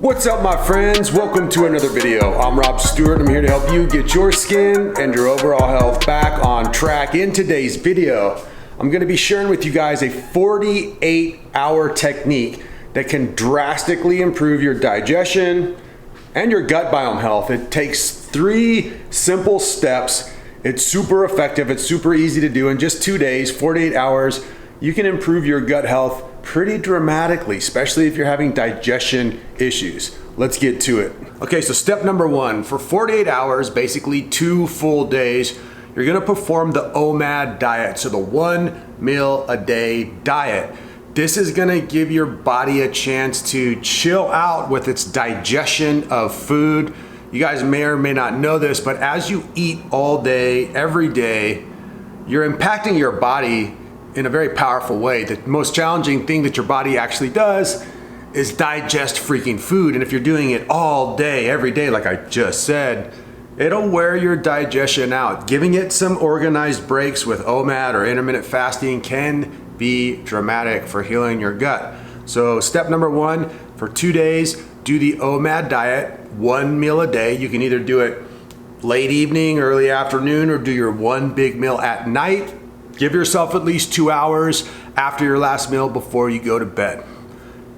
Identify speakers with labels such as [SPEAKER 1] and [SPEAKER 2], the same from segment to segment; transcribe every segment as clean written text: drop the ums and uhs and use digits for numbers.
[SPEAKER 1] What's up, my friends? Welcome to another video. I'm Rob Stewart. I'm here to help you get your skin and your overall health back on track. In today's video, I'm going to be sharing with you guys a 48-hour technique that can drastically improve your digestion and your gut biome health. It takes 3 simple steps. It's super effective. It's super easy to do. In just 2 days, 48 hours, you can improve your gut health pretty dramatically, especially if you're having digestion issues. Let's get to it. Okay, so step number 1, for 48 hours, basically 2 full days, you're gonna perform the OMAD diet, so the 1 meal a day diet. This is gonna give your body a chance to chill out with its digestion of food. You guys may or may not know this, but as you eat all day, every day, you're impacting your body in a very powerful way. The most challenging thing that your body actually does is digest freaking food. And if you're doing it all day, every day, like I just said, it'll wear your digestion out. Giving it some organized breaks with OMAD or intermittent fasting can be dramatic for healing your gut. So step number 1, for 2 days, do the OMAD diet, 1 meal a day. You can either do it late evening, early afternoon, or do your 1 big meal at night. Give yourself at least 2 hours after your last meal before you go to bed.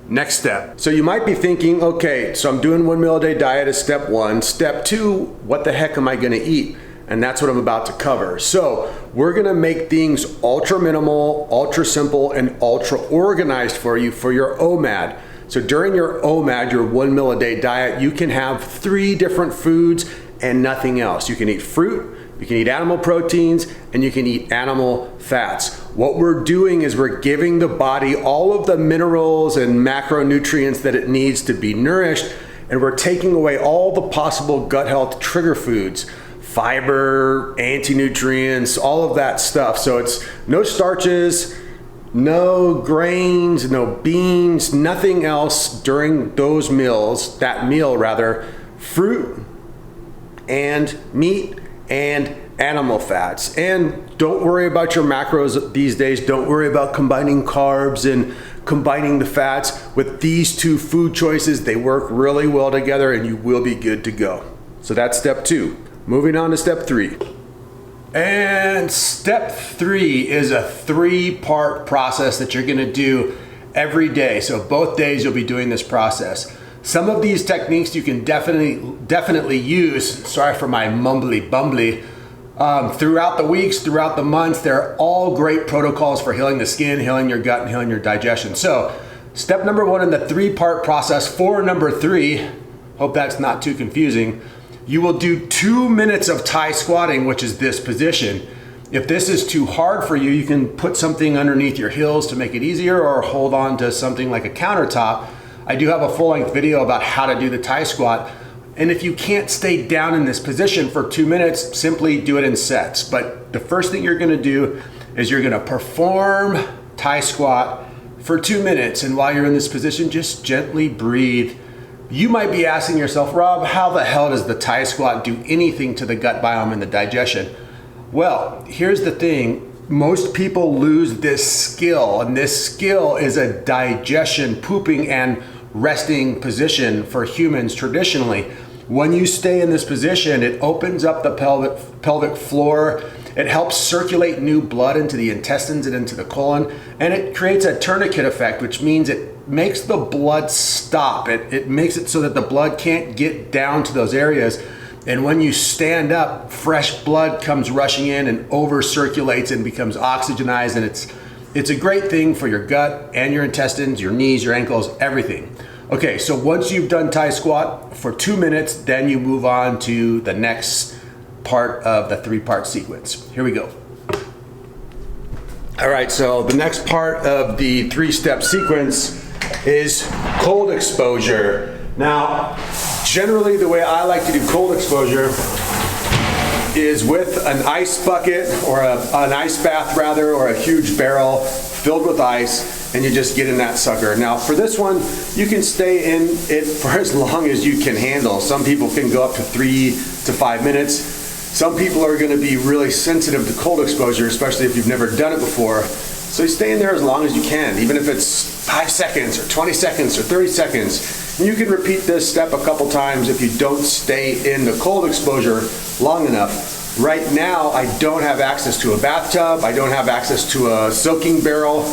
[SPEAKER 1] Next step. So you might be thinking, okay, so I'm doing 1 meal a day diet as step 1. Step 2, what the heck am I gonna eat? And that's what I'm about to cover. So we're gonna make things ultra minimal, ultra simple, and ultra organized for you for your OMAD. So during your OMAD, your 1 meal a day diet, you can have 3 different foods and nothing else. You can eat fruit, you can eat animal proteins, and you can eat animal fats. What we're doing is we're giving the body all of the minerals and macronutrients that it needs to be nourished, and we're taking away all the possible gut health trigger foods, fiber, anti-nutrients, all of that stuff. So it's no starches, no grains, no beans, nothing else during those meals, that meal rather, fruit and meat and animal fats. And don't worry about your macros these days. Don't worry about combining carbs and combining the fats. With these 2 food choices, they work really well together and you will be good to go. So that's step 2. Moving on to step 3. And step 3 is a 3-part process that you're gonna do every day. So both days you'll be doing this process. Some of these techniques you can definitely use, sorry for my mumbly bumbly, throughout the weeks, throughout the months. They're all great protocols for healing the skin, healing your gut, and healing your digestion. So step number 1 in the 3-part process for number 3, hope that's not too confusing, you will do 2 minutes of Thai squatting, which is this position. If this is too hard for you, you can put something underneath your heels to make it easier, or hold on to something like a countertop. I do have a full-length video about how to do the Thai squat. And if you can't stay down in this position for 2 minutes, simply do it in sets. But the first thing you're gonna do is you're gonna perform Thai squat for 2 minutes. And while you're in this position, just gently breathe. You might be asking yourself, Rob, how the hell does the Thai squat do anything to the gut biome and the digestion? Well, here's the thing. Most people lose this skill, and this skill is a digestion, pooping, and resting position for humans traditionally. When you stay in this position, it opens up the pelvic floor. It helps circulate new blood into the intestines and into the colon, and it creates a tourniquet effect, which means it makes the blood stop. It makes it so that the blood can't get down to those areas. And when you stand up, fresh blood comes rushing in and over circulates and becomes oxygenized. And it's a great thing for your gut and your intestines, your knees, your ankles, everything. Okay, so once you've done Thai squat for 2 minutes, then you move on to the next part of the 3-part sequence. Here we go. All right, so the next part of the 3-step sequence is cold exposure. Now, generally the way I like to do cold exposure is with an ice bucket, or an ice bath rather, or a huge barrel filled with ice, and you just get in that sucker. Now for this one, you can stay in it for as long as you can handle. Some people can go up to 3 to 5 minutes. Some people are gonna be really sensitive to cold exposure, especially if you've never done it before. So you stay in there as long as you can, even if it's 5 seconds or 20 seconds or 30 seconds. And you can repeat this step a couple times if you don't stay in the cold exposure long enough. Right now, I don't have access to a bathtub, I don't have access to a soaking barrel,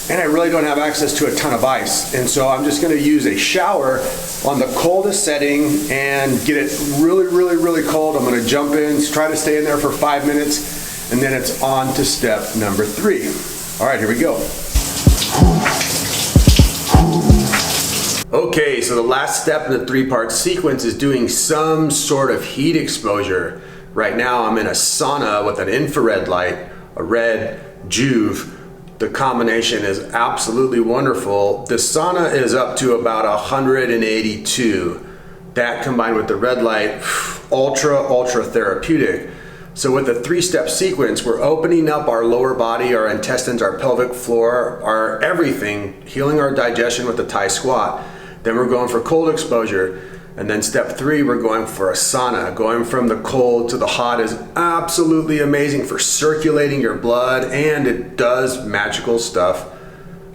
[SPEAKER 1] and I really don't have access to a ton of ice. And so I'm just gonna use a shower on the coldest setting and get it really, really, really cold. I'm gonna jump in, try to stay in there for 5 minutes, and then it's on to step number 3. All right, here we go. Okay, so the last step in the 3-part sequence is doing some sort of heat exposure. Right now I'm in a sauna with an infrared light, a red Juve. The combination is absolutely wonderful. The sauna is up to about 182. That combined with the red light, ultra therapeutic. So with the 3-step sequence, we're opening up our lower body, our intestines, our pelvic floor, our everything, healing our digestion with the Thai squat. Then we're going for cold exposure. And then step 3, we're going for a sauna. Going from the cold to the hot is absolutely amazing for circulating your blood, and it does magical stuff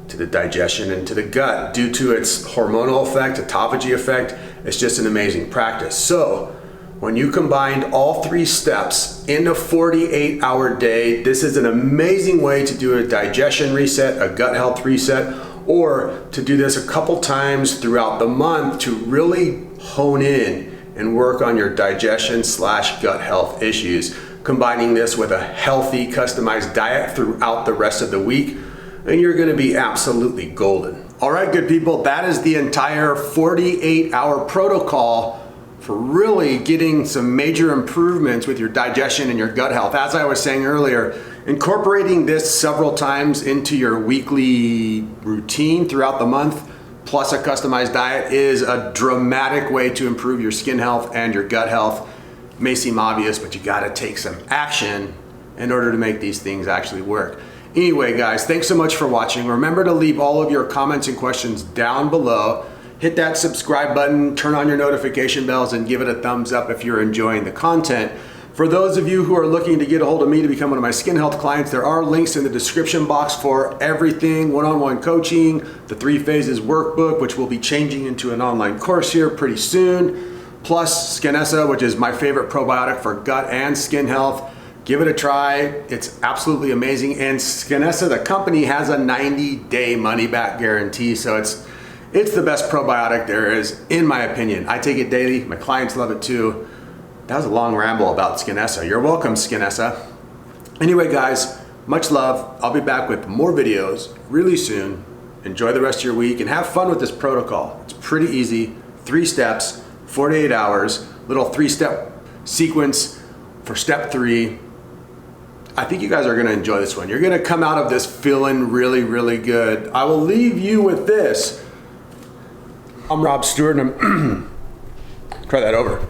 [SPEAKER 1] to the digestion and to the gut. Due to its hormonal effect, autophagy effect, it's just an amazing practice. So when you combined all 3 steps in a 48-hour day, this is an amazing way to do a digestion reset, a gut health reset, or to do this a couple times throughout the month to really hone in and work on your digestion / gut health issues. Combining this with a healthy, customized diet throughout the rest of the week, and you're gonna be absolutely golden. All right, good people, that is the entire 48-hour protocol for really getting some major improvements with your digestion and your gut health. As I was saying earlier, incorporating this several times into your weekly routine throughout the month, plus a customized diet, is a dramatic way to improve your skin health and your gut health. It may seem obvious, but you gotta take some action in order to make these things actually work. Anyway, guys, thanks so much for watching. Remember to leave all of your comments and questions down below. Hit that subscribe button, turn on your notification bells, and give it a thumbs up if you're enjoying the content. For those of you who are looking to get a hold of me to become one of my skin health clients, there are links in the description box for everything: one-on-one coaching, the 3 Phases Workbook, which will be changing into an online course here pretty soon, plus Skinessa, which is my favorite probiotic for gut and skin health. Give it a try. It's absolutely amazing. And Skinessa, the company, has a 90-day money-back guarantee, so it's the best probiotic there is, in my opinion. I take it daily. My clients love it too. That was a long ramble about Skinessa. You're welcome, Skinessa. Anyway, guys, much love. I'll be back with more videos really soon. Enjoy the rest of your week and have fun with this protocol. It's pretty easy. 3 steps, 48 hours, little 3-step sequence for step 3. I think you guys are gonna enjoy this one. You're gonna come out of this feeling really, really good. I will leave you with this. I'm Rob Stewart, and try that over.